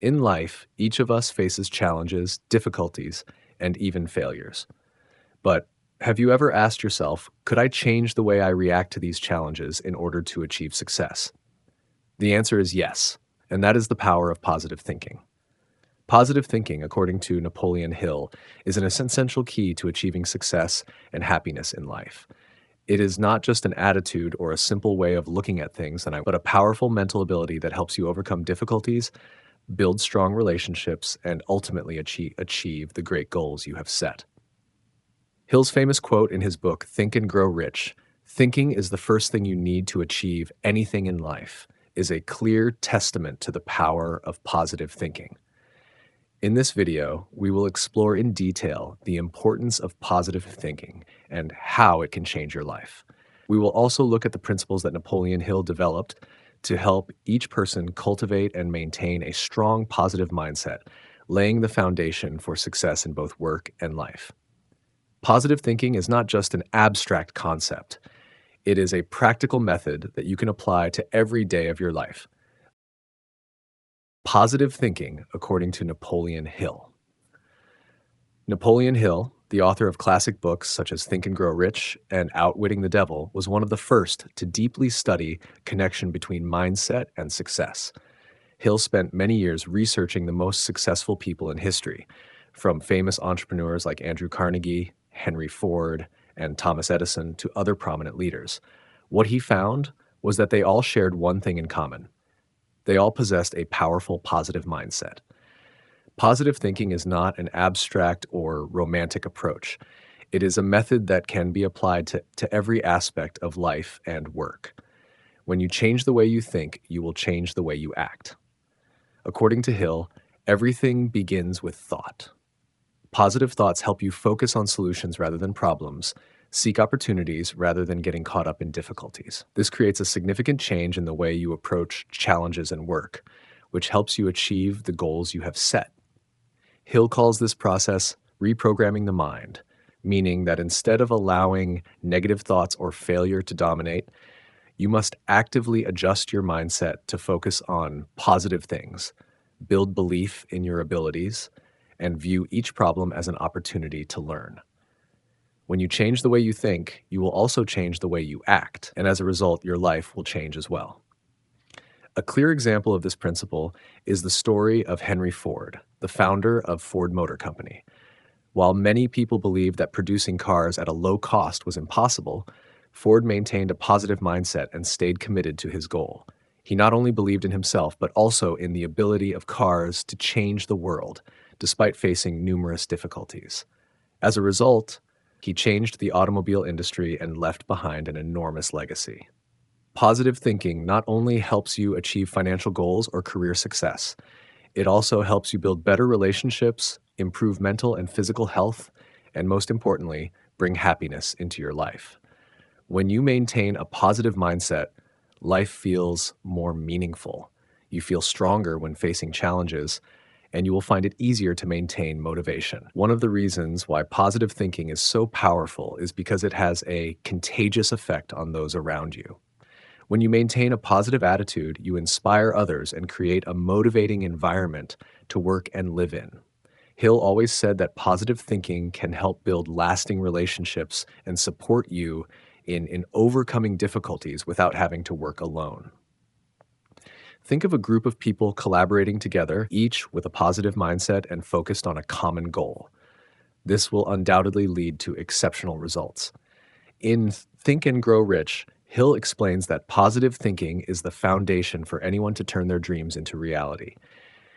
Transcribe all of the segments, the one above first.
In life, each of us faces challenges, difficulties, and even failures. But have you ever asked yourself, could I change the way I react to these challenges in order to achieve success? The answer is yes, and that is the power of positive thinking. Positive thinking, according to Napoleon Hill, is an essential key to achieving success and happiness in life. It is not just an attitude or a simple way of looking at things, but a powerful mental ability that helps you overcome difficulties, build strong relationships, and ultimately achieve the great goals you have set. Hill's famous quote in his book, Think and Grow Rich, "Thinking is the first thing you need to achieve anything in life," is a clear testament to the power of positive thinking. In this video, we will explore in detail the importance of positive thinking and how it can change your life. We will also look at the principles that Napoleon Hill developed to help each person cultivate and maintain a strong positive mindset, laying the foundation for success in both work and life. Positive thinking is not just an abstract concept. It is a practical method that you can apply to every day of your life. Positive thinking, according to Napoleon Hill. Napoleon Hill, the author of classic books such as Think and Grow Rich and Outwitting the Devil, was one of the first to deeply study connection between mindset and success. Hill spent many years researching the most successful people in history, from famous entrepreneurs like Andrew Carnegie, Henry Ford, and Thomas Edison to other prominent leaders. What he found was that they all shared one thing in common. They all possessed a powerful positive mindset. Positive thinking is not an abstract or romantic approach. It is a method that can be applied to every aspect of life and work. When you change the way you think, you will change the way you act. According to Hill, everything begins with thought. Positive thoughts help you focus on solutions rather than problems, seek opportunities rather than getting caught up in difficulties. This creates a significant change in the way you approach challenges and work, which helps you achieve the goals you have set. Hill calls this process reprogramming the mind, meaning that instead of allowing negative thoughts or failure to dominate, you must actively adjust your mindset to focus on positive things, build belief in your abilities, and view each problem as an opportunity to learn. When you change the way you think, you will also change the way you act, and as a result, your life will change as well. A clear example of this principle is the story of Henry Ford, the founder of Ford Motor Company. While many people believed that producing cars at a low cost was impossible, Ford maintained a positive mindset and stayed committed to his goal. He not only believed in himself, but also in the ability of cars to change the world, despite facing numerous difficulties. As a result, he changed the automobile industry and left behind an enormous legacy. Positive thinking not only helps you achieve financial goals or career success, it also helps you build better relationships, improve mental and physical health, and most importantly, bring happiness into your life. When you maintain a positive mindset, life feels more meaningful. You feel stronger when facing challenges, and you will find it easier to maintain motivation. One of the reasons why positive thinking is so powerful is because it has a contagious effect on those around you. When you maintain a positive attitude, you inspire others and create a motivating environment to work and live in. Hill always said that positive thinking can help build lasting relationships and support you in overcoming difficulties without having to work alone. Think of a group of people collaborating together, each with a positive mindset and focused on a common goal. This will undoubtedly lead to exceptional results. In Think and Grow Rich, Hill explains that positive thinking is the foundation for anyone to turn their dreams into reality.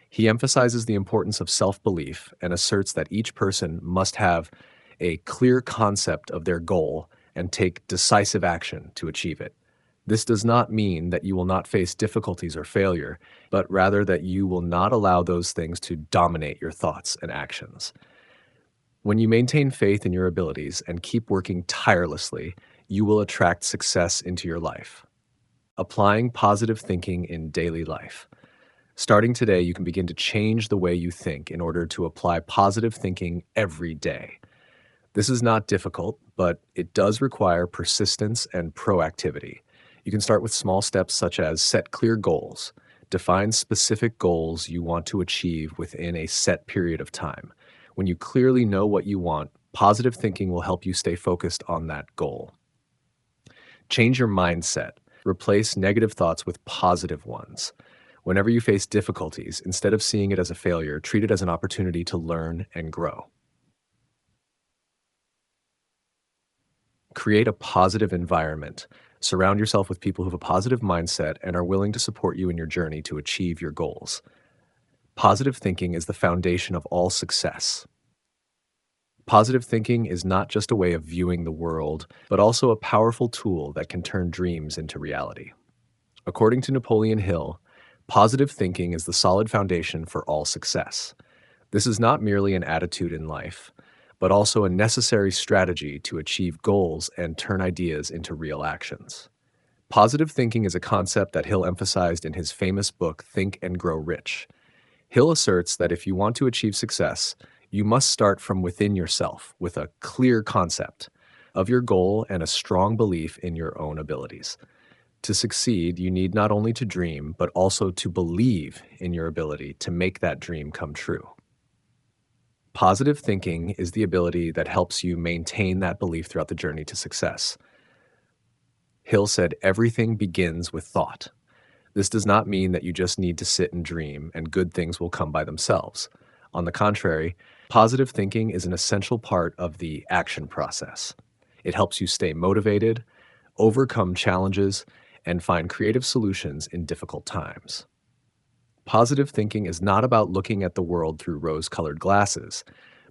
He emphasizes the importance of self-belief and asserts that each person must have a clear concept of their goal and take decisive action to achieve it. This does not mean that you will not face difficulties or failure, but rather that you will not allow those things to dominate your thoughts and actions. When you maintain faith in your abilities and keep working tirelessly, you will attract success into your life. Applying positive thinking in daily life. Starting today, you can begin to change the way you think in order to apply positive thinking every day. This is not difficult, but it does require persistence and proactivity. You can start with small steps such as set clear goals, Define specific goals you want to achieve within a set period of time. When you clearly know what you want, positive thinking will help you stay focused on that goal. Change your mindset. Replace negative thoughts with positive ones. Whenever you face difficulties, instead of seeing it as a failure, treat it as an opportunity to learn and grow. Create a positive environment. Surround yourself with people who have a positive mindset and are willing to support you in your journey to achieve your goals. Positive thinking is the foundation of all success. Positive thinking is not just a way of viewing the world, but also a powerful tool that can turn dreams into reality. According to Napoleon Hill, positive thinking is the solid foundation for all success. This is not merely an attitude in life, but also a necessary strategy to achieve goals and turn ideas into real actions. Positive thinking is a concept that Hill emphasized in his famous book, Think and Grow Rich. Hill asserts that if you want to achieve success, you must start from within yourself with a clear concept of your goal and a strong belief in your own abilities. To succeed, you need not only to dream, but also to believe in your ability to make that dream come true. Positive thinking is the ability that helps you maintain that belief throughout the journey to success. Hill said, "Everything begins with thought." This does not mean that you just need to sit and dream and good things will come by themselves. On the contrary, positive thinking is an essential part of the action process. It helps you stay motivated, overcome challenges, and find creative solutions in difficult times. Positive thinking is not about looking at the world through rose-colored glasses,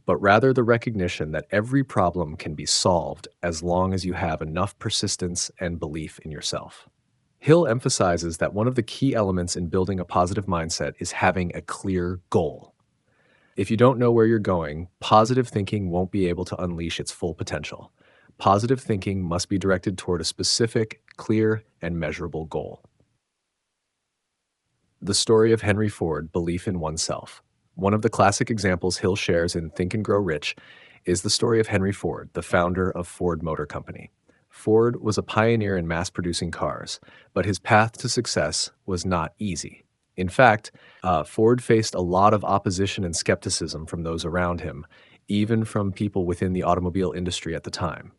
but rather the recognition that every problem can be solved as long as you have enough persistence and belief in yourself. Hill emphasizes that one of the key elements in building a positive mindset is having a clear goal. If you don't know where you're going, positive thinking won't be able to unleash its full potential. Positive thinking must be directed toward a specific, clear, and measurable goal. The story of Henry Ford, Belief in Oneself. One of the classic examples Hill shares in Think and Grow Rich is the story of Henry Ford, the founder of Ford Motor Company. Ford was a pioneer in mass-producing cars, but his path to success was not easy. In fact, Ford faced a lot of opposition and skepticism from those around him, even from people within the automobile industry at the time.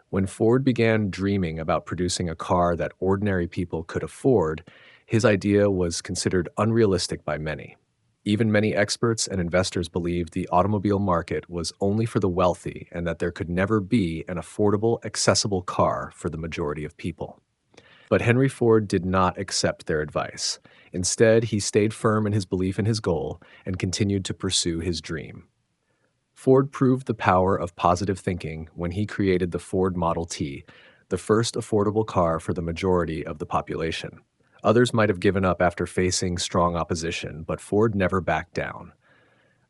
When Ford began dreaming about producing a car that ordinary people could afford, his idea was considered unrealistic by many. Even many experts and investors believed the automobile market was only for the wealthy and that there could never be an affordable, accessible car for the majority of people. But Henry Ford did not accept their advice. Instead, he stayed firm in his belief in his goal and continued to pursue his dream. Ford proved the power of positive thinking when he created the Ford Model T, the first affordable car for the majority of the population. Others might have given up after facing strong opposition, but Ford never backed down.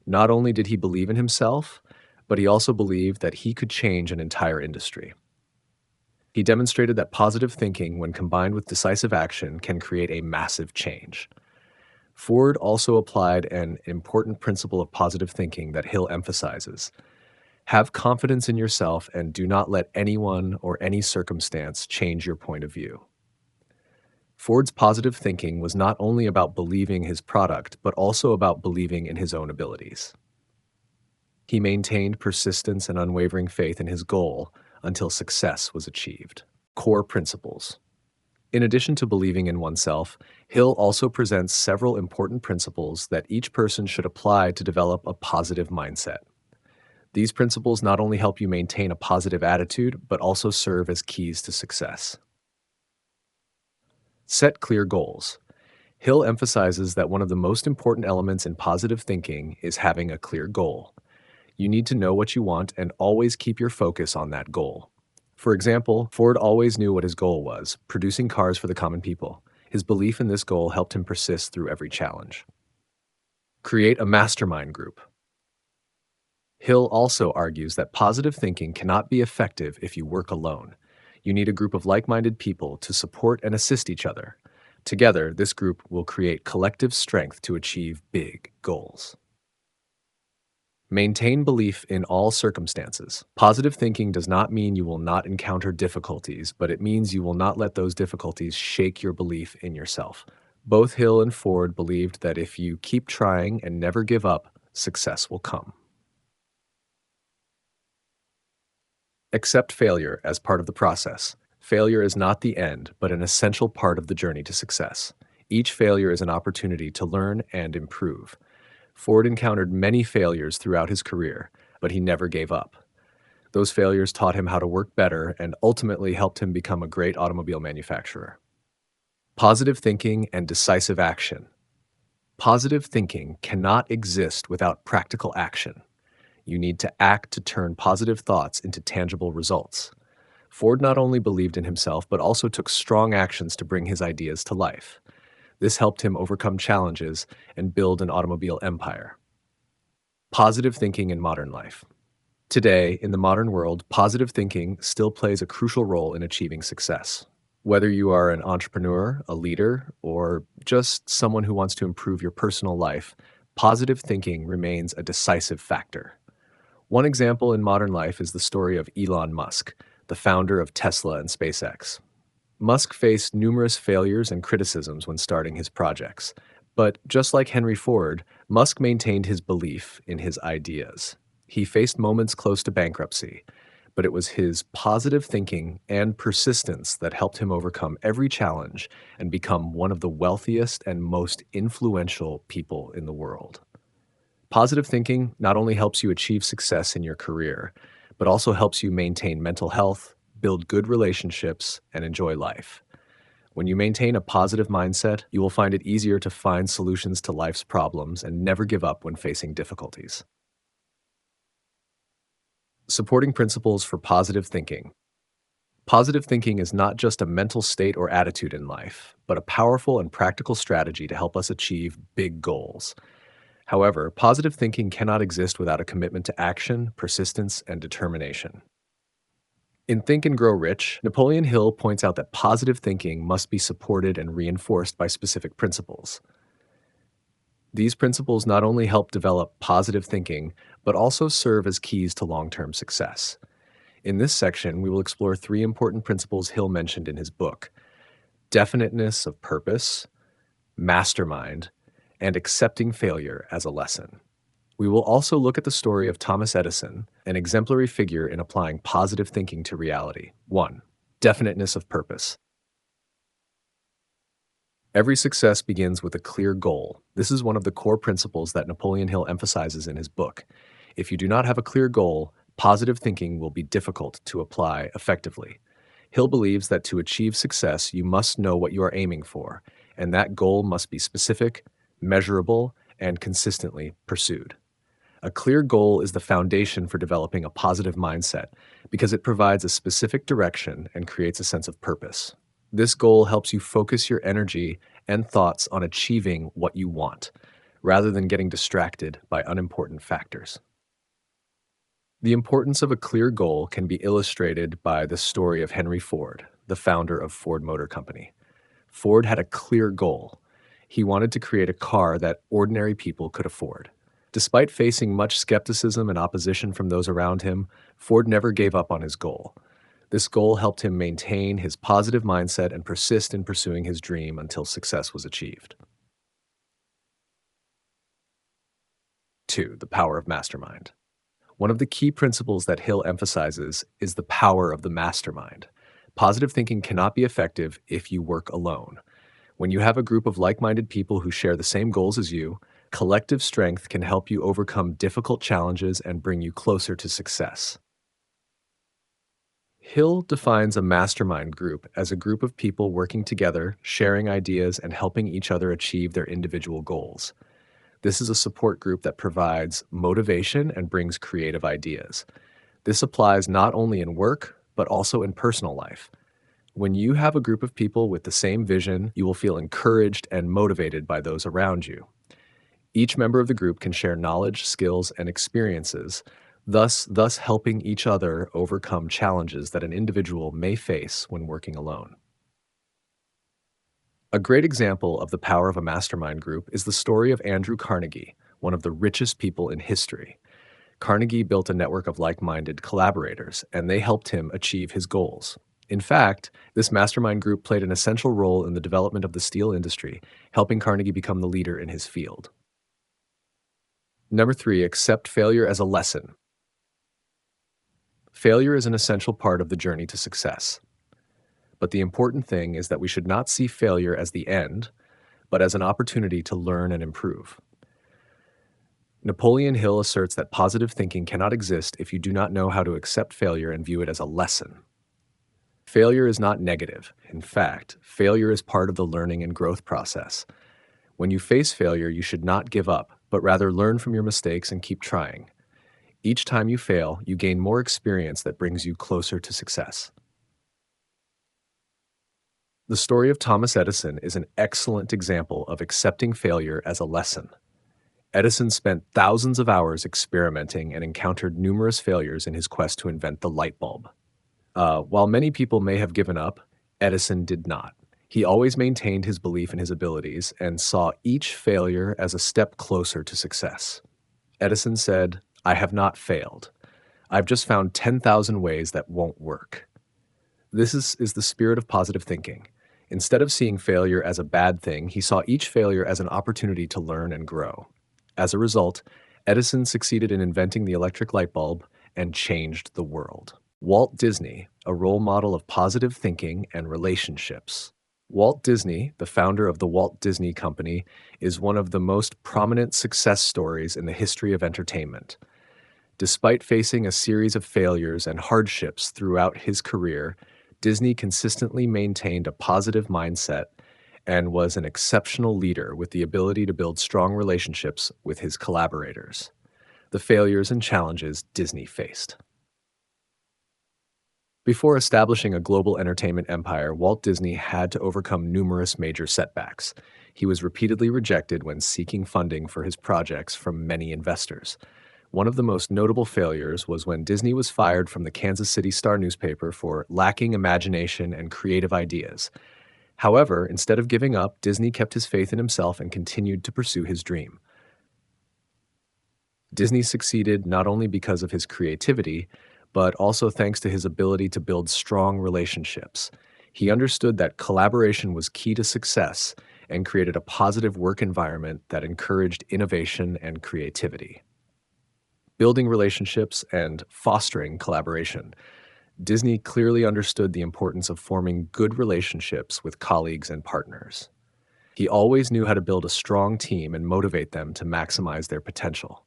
Not only did he believe in himself, but he also believed that he could change an entire industry. He demonstrated that positive thinking, when combined with decisive action, can create a massive change. Ford also applied an important principle of positive thinking that Hill emphasizes. Have confidence in yourself and do not let anyone or any circumstance change your point of view. Ford's positive thinking was not only about believing his product, but also about believing in his own abilities. He maintained persistence and unwavering faith in his goal until success was achieved. Core principles. In addition to believing in oneself, Hill also presents several important principles that each person should apply to develop a positive mindset. These principles not only help you maintain a positive attitude, but also serve as keys to success. Set clear goals. Hill emphasizes that one of the most important elements in positive thinking is having a clear goal. You need to know what you want and always keep your focus on that goal. For example, Ford always knew what his goal was, producing cars for the common people. His belief in this goal helped him persist through every challenge. Create a mastermind group. Hill also argues that positive thinking cannot be effective if you work alone. You need a group of like-minded people to support and assist each other. Together, this group will create collective strength to achieve big goals. Maintain belief in all circumstances. Positive thinking does not mean you will not encounter difficulties, but it means you will not let those difficulties shake your belief in yourself. Both Hill and Ford believed that if you keep trying and never give up, success will come. Accept failure as part of the process. Failure is not the end, but an essential part of the journey to success. Each failure is an opportunity to learn and improve. Ford encountered many failures throughout his career, but he never gave up. Those failures taught him how to work better and ultimately helped him become a great automobile manufacturer. Positive thinking and decisive action. Positive thinking cannot exist without practical action. You need to act to turn positive thoughts into tangible results. Ford not only believed in himself, but also took strong actions to bring his ideas to life. This helped him overcome challenges and build an automobile empire. Positive thinking in modern life. Today, in the modern world, positive thinking still plays a crucial role in achieving success. Whether you are an entrepreneur, a leader, or just someone who wants to improve your personal life, positive thinking remains a decisive factor. One example in modern life is the story of Elon Musk, the founder of Tesla and SpaceX. Musk faced numerous failures and criticisms when starting his projects, but just like Henry Ford, Musk maintained his belief in his ideas. He faced moments close to bankruptcy, but it was his positive thinking and persistence that helped him overcome every challenge and become one of the wealthiest and most influential people in the world. Positive thinking not only helps you achieve success in your career, but also helps you maintain mental health, build good relationships, and enjoy life. When you maintain a positive mindset, you will find it easier to find solutions to life's problems and never give up when facing difficulties. Supporting principles for positive thinking. Positive thinking is not just a mental state or attitude in life, but a powerful and practical strategy to help us achieve big goals. However, positive thinking cannot exist without a commitment to action, persistence, and determination. In Think and Grow Rich, Napoleon Hill points out that positive thinking must be supported and reinforced by specific principles. These principles not only help develop positive thinking, but also serve as keys to long-term success. In this section, we will explore three important principles Hill mentioned in his book: definiteness of purpose, mastermind, and accepting failure as a lesson. We will also look at the story of Thomas Edison, an exemplary figure in applying positive thinking to reality. 1. Definiteness of purpose. Every success begins with a clear goal. This is one of the core principles that Napoleon Hill emphasizes in his book. If you do not have a clear goal, positive thinking will be difficult to apply effectively. Hill believes that to achieve success, you must know what you are aiming for, and that goal must be specific, measurable, and consistently pursued. A clear goal is the foundation for developing a positive mindset because it provides a specific direction and creates a sense of purpose. This goal helps you focus your energy and thoughts on achieving what you want, rather than getting distracted by unimportant factors. The importance of a clear goal can be illustrated by the story of Henry Ford, the founder of Ford Motor Company. Ford had a clear goal. He wanted to create a car that ordinary people could afford. Despite facing much skepticism and opposition from those around him, Ford never gave up on his goal. This goal helped him maintain his positive mindset and persist in pursuing his dream until success was achieved. 2. The power of mastermind. One of the key principles that Hill emphasizes is the power of the mastermind. Positive thinking cannot be effective if you work alone. When you have a group of like-minded people who share the same goals as you, collective strength can help you overcome difficult challenges and bring you closer to success. Hill defines a mastermind group as a group of people working together, sharing ideas, and helping each other achieve their individual goals. This is a support group that provides motivation and brings creative ideas. This applies not only in work, but also in personal life. When you have a group of people with the same vision, you will feel encouraged and motivated by those around you. Each member of the group can share knowledge, skills, and experiences, thus helping each other overcome challenges that an individual may face when working alone. A great example of the power of a mastermind group is the story of Andrew Carnegie, one of the richest people in history. Carnegie built a network of like-minded collaborators, and they helped him achieve his goals. In fact, this mastermind group played an essential role in the development of the steel industry, helping Carnegie become the leader in his field. Number three, accept failure as a lesson. Failure is an essential part of the journey to success. But the important thing is that we should not see failure as the end, but as an opportunity to learn and improve. Napoleon Hill asserts that positive thinking cannot exist if you do not know how to accept failure and view it as a lesson. Failure is not negative. In fact, failure is part of the learning and growth process. When you face failure, you should not give up, but rather learn from your mistakes and keep trying. Each time you fail, you gain more experience that brings you closer to success. The story of Thomas Edison is an excellent example of accepting failure as a lesson. Edison spent thousands of hours experimenting and encountered numerous failures in his quest to invent the light bulb. While many people may have given up, Edison did not. He always maintained his belief in his abilities and saw each failure as a step closer to success. Edison said, "I have not failed. I've just found 10,000 ways that won't work." This is the spirit of positive thinking. Instead of seeing failure as a bad thing, he saw each failure as an opportunity to learn and grow. As a result, Edison succeeded in inventing the electric light bulb and changed the world. Walt Disney, a role model of positive thinking and relationships. Walt Disney, the founder of the Walt Disney Company, is one of the most prominent success stories in the history of entertainment. Despite facing a series of failures and hardships throughout his career, Disney consistently maintained a positive mindset and was an exceptional leader with the ability to build strong relationships with his collaborators. The failures and challenges Disney faced. Before establishing a global entertainment empire, Walt Disney had to overcome numerous major setbacks. He was repeatedly rejected when seeking funding for his projects from many investors. One of the most notable failures was when Disney was fired from the Kansas City Star newspaper for lacking imagination and creative ideas. However, instead of giving up, Disney kept his faith in himself and continued to pursue his dream. Disney succeeded not only because of his creativity, but also thanks to his ability to build strong relationships. He understood that collaboration was key to success and created a positive work environment that encouraged innovation and creativity. Building relationships and fostering collaboration. Disney clearly understood the importance of forming good relationships with colleagues and partners. He always knew how to build a strong team and motivate them to maximize their potential.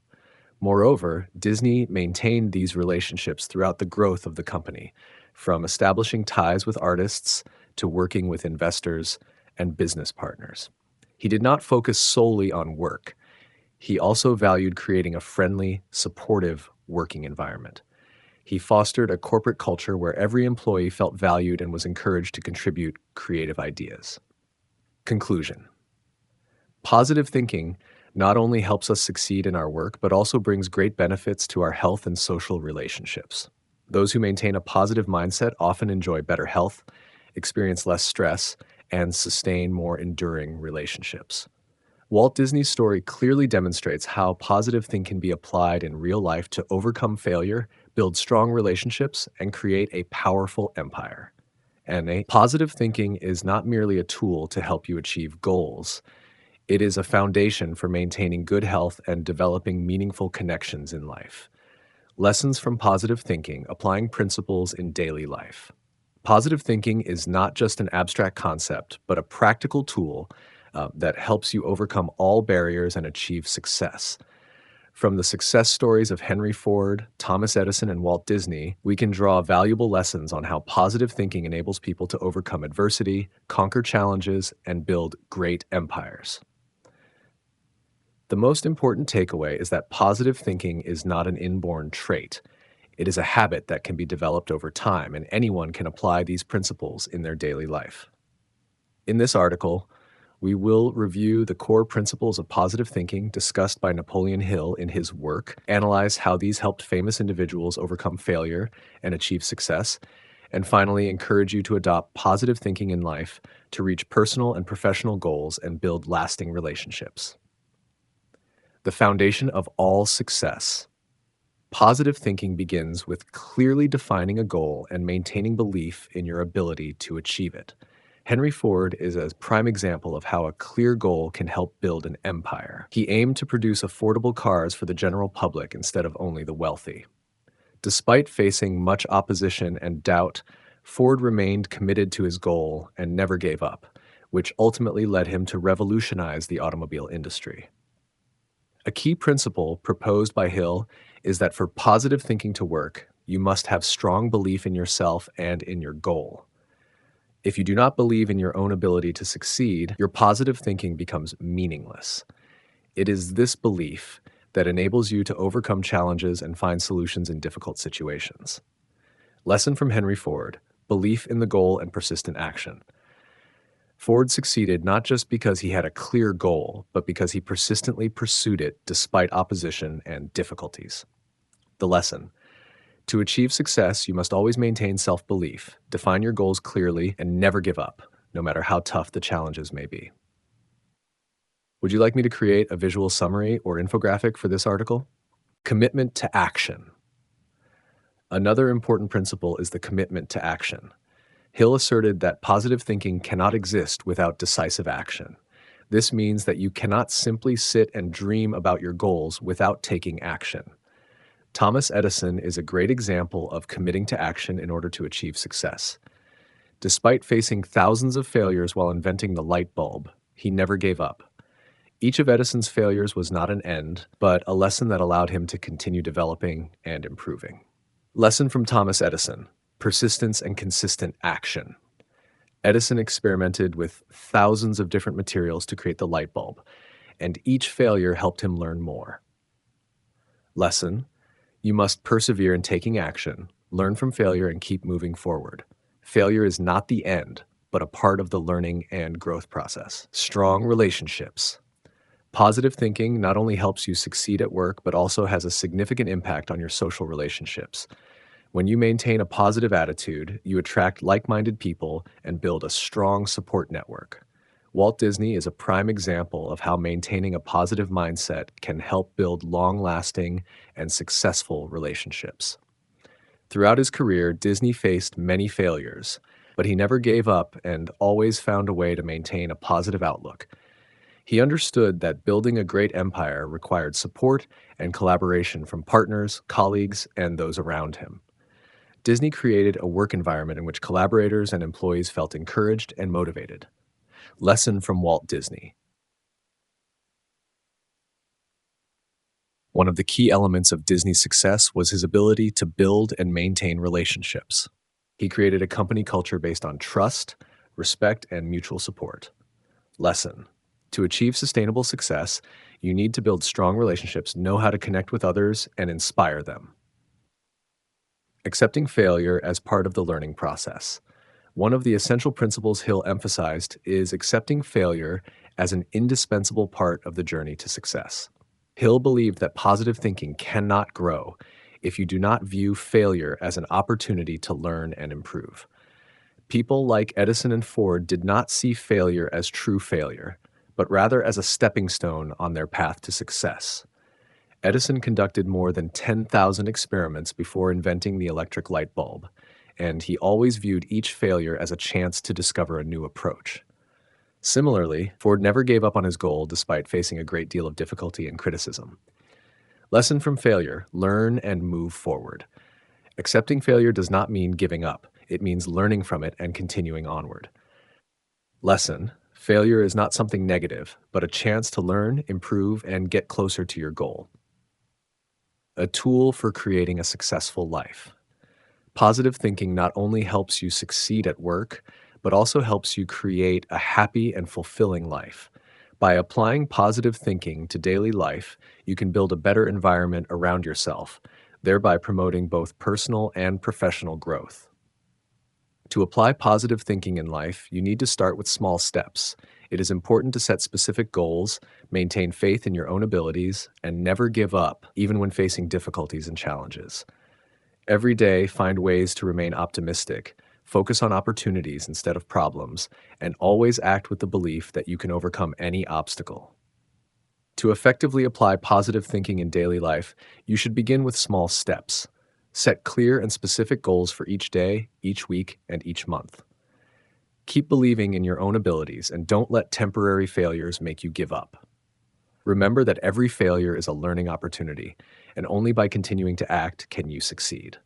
Moreover, Disney maintained these relationships throughout the growth of the company, from establishing ties with artists to working with investors and business partners. He did not focus solely on work. He also valued creating a friendly, supportive working environment. He fostered a corporate culture where every employee felt valued and was encouraged to contribute creative ideas. Conclusion. Positive thinking not only helps us succeed in our work, but also brings great benefits to our health and social relationships. Those who maintain a positive mindset often enjoy better health, experience less stress, and sustain more enduring relationships. Walt Disney's story clearly demonstrates how positive thinking can be applied in real life to overcome failure, build strong relationships, and create a powerful empire. And positive thinking is not merely a tool to help you achieve goals. It is a foundation for maintaining good health and developing meaningful connections in life. Lessons from positive thinking, applying principles in daily life. Positive thinking is not just an abstract concept, but a practical tool that helps you overcome all barriers and achieve success. From the success stories of Henry Ford, Thomas Edison, and Walt Disney, we can draw valuable lessons on how positive thinking enables people to overcome adversity, conquer challenges, and build great empires. The most important takeaway is that positive thinking is not an inborn trait. It is a habit that can be developed over time, and anyone can apply these principles in their daily life. In this article, we will review the core principles of positive thinking discussed by Napoleon Hill in his work, analyze how these helped famous individuals overcome failure and achieve success, and finally encourage you to adopt positive thinking in life to reach personal and professional goals and build lasting relationships. The foundation of all success. Positive thinking begins with clearly defining a goal and maintaining belief in your ability to achieve it. Henry Ford is a prime example of how a clear goal can help build an empire. He aimed to produce affordable cars for the general public instead of only the wealthy. Despite facing much opposition and doubt, Ford remained committed to his goal and never gave up, which ultimately led him to revolutionize the automobile industry. A key principle proposed by Hill is that for positive thinking to work, you must have strong belief in yourself and in your goal. If you do not believe in your own ability to succeed, your positive thinking becomes meaningless. It is this belief that enables you to overcome challenges and find solutions in difficult situations. Lesson from Henry Ford: belief in the goal and persistent action. Ford succeeded not just because he had a clear goal, but because he persistently pursued it despite opposition and difficulties. The lesson: to achieve success, you must always maintain self-belief, define your goals clearly, and never give up, no matter how tough the challenges may be. Would you like me to create a visual summary or infographic for this article? Commitment to action. Another important principle is the commitment to action. Hill asserted that positive thinking cannot exist without decisive action. This means that you cannot simply sit and dream about your goals without taking action. Thomas Edison is a great example of committing to action in order to achieve success. Despite facing thousands of failures while inventing the light bulb, he never gave up. Each of Edison's failures was not an end, but a lesson that allowed him to continue developing and improving. Lesson from Thomas Edison: persistence and consistent action. Edison experimented with thousands of different materials to create the light bulb, and each failure helped him learn more. Lesson: you must persevere in taking action, learn from failure, and keep moving forward. Failure is not the end, but a part of the learning and growth process. Strong relationships. Positive thinking not only helps you succeed at work, but also has a significant impact on your social relationships. When you maintain a positive attitude, you attract like-minded people and build a strong support network. Walt Disney is a prime example of how maintaining a positive mindset can help build long-lasting and successful relationships. Throughout his career, Disney faced many failures, but he never gave up and always found a way to maintain a positive outlook. He understood that building a great empire required support and collaboration from partners, colleagues, and those around him. Disney created a work environment in which collaborators and employees felt encouraged and motivated. Lesson from Walt Disney. One of the key elements of Disney's success was his ability to build and maintain relationships. He created a company culture based on trust, respect, and mutual support. Lesson: to achieve sustainable success, you need to build strong relationships, know how to connect with others, and inspire them. Accepting failure as part of the learning process. One of the essential principles Hill emphasized is accepting failure as an indispensable part of the journey to success. Hill believed that positive thinking cannot grow if you do not view failure as an opportunity to learn and improve. People like Edison and Ford did not see failure as true failure, but rather as a stepping stone on their path to success. Edison conducted more than 10,000 experiments before inventing the electric light bulb, and he always viewed each failure as a chance to discover a new approach. Similarly, Ford never gave up on his goal despite facing a great deal of difficulty and criticism. Lesson from failure: learn and move forward. Accepting failure does not mean giving up. It means learning from it and continuing onward. Lesson: failure is not something negative, but a chance to learn, improve, and get closer to your goal. A tool for creating a successful life. Positive thinking not only helps you succeed at work, but also helps you create a happy and fulfilling life. By applying positive thinking to daily life, you can build a better environment around yourself, thereby promoting both personal and professional growth. To apply positive thinking in life, you need to start with small steps. It is important to set specific goals, maintain faith in your own abilities, and never give up, even when facing difficulties and challenges. Every day, find ways to remain optimistic, focus on opportunities instead of problems, and always act with the belief that you can overcome any obstacle. To effectively apply positive thinking in daily life, you should begin with small steps. Set clear and specific goals for each day, each week, and each month. Keep believing in your own abilities and don't let temporary failures make you give up. Remember that every failure is a learning opportunity, and only by continuing to act can you succeed.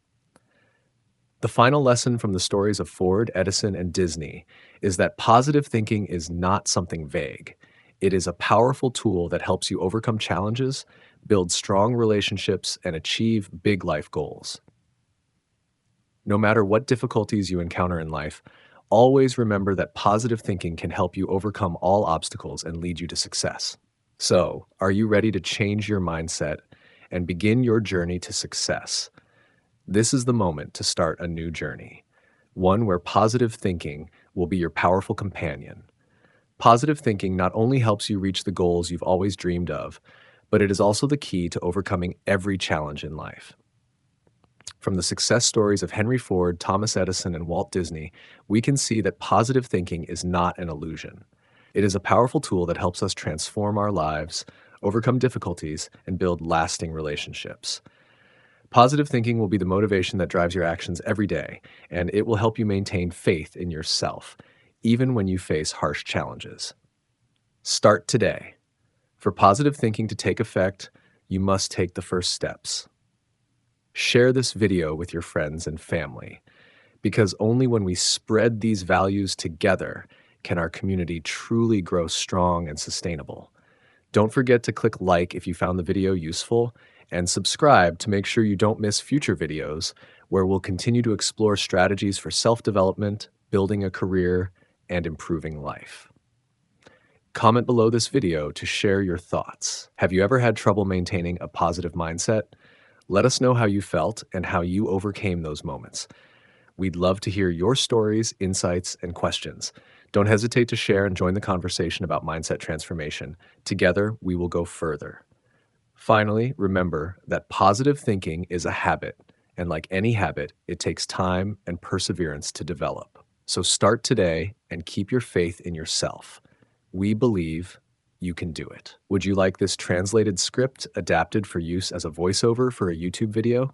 The final lesson from the stories of Ford, Edison, and Disney is that positive thinking is not something vague. It is a powerful tool that helps you overcome challenges, build strong relationships, and achieve big life goals. No matter what difficulties you encounter in life, always remember that positive thinking can help you overcome all obstacles and lead you to success. So, are you ready to change your mindset and begin your journey to success? This is the moment to start a new journey, one where positive thinking will be your powerful companion. Positive thinking not only helps you reach the goals you've always dreamed of, but it is also the key to overcoming every challenge in life. From the success stories of Henry Ford, Thomas Edison, and Walt Disney, we can see that positive thinking is not an illusion. It is a powerful tool that helps us transform our lives, overcome difficulties, and build lasting relationships. Positive thinking will be the motivation that drives your actions every day, and it will help you maintain faith in yourself, even when you face harsh challenges. Start today. For positive thinking to take effect, you must take the first steps. Share this video with your friends and family, because only when we spread these values together can our community truly grow strong and sustainable. Don't forget to click like if you found the video useful, and subscribe to make sure you don't miss future videos where we'll continue to explore strategies for self-development, building a career, and improving life. Comment below this video to share your thoughts. Have you ever had trouble maintaining a positive mindset? Let us know how you felt and how you overcame those moments. We'd love to hear your stories, insights, and questions. Don't hesitate to share and join the conversation about mindset transformation. Together, we will go further. Finally, remember that positive thinking is a habit, and like any habit, it takes time and perseverance to develop. So start today and keep your faith in yourself. We believe you can do it. Would you like this translated script adapted for use as a voiceover for a YouTube video?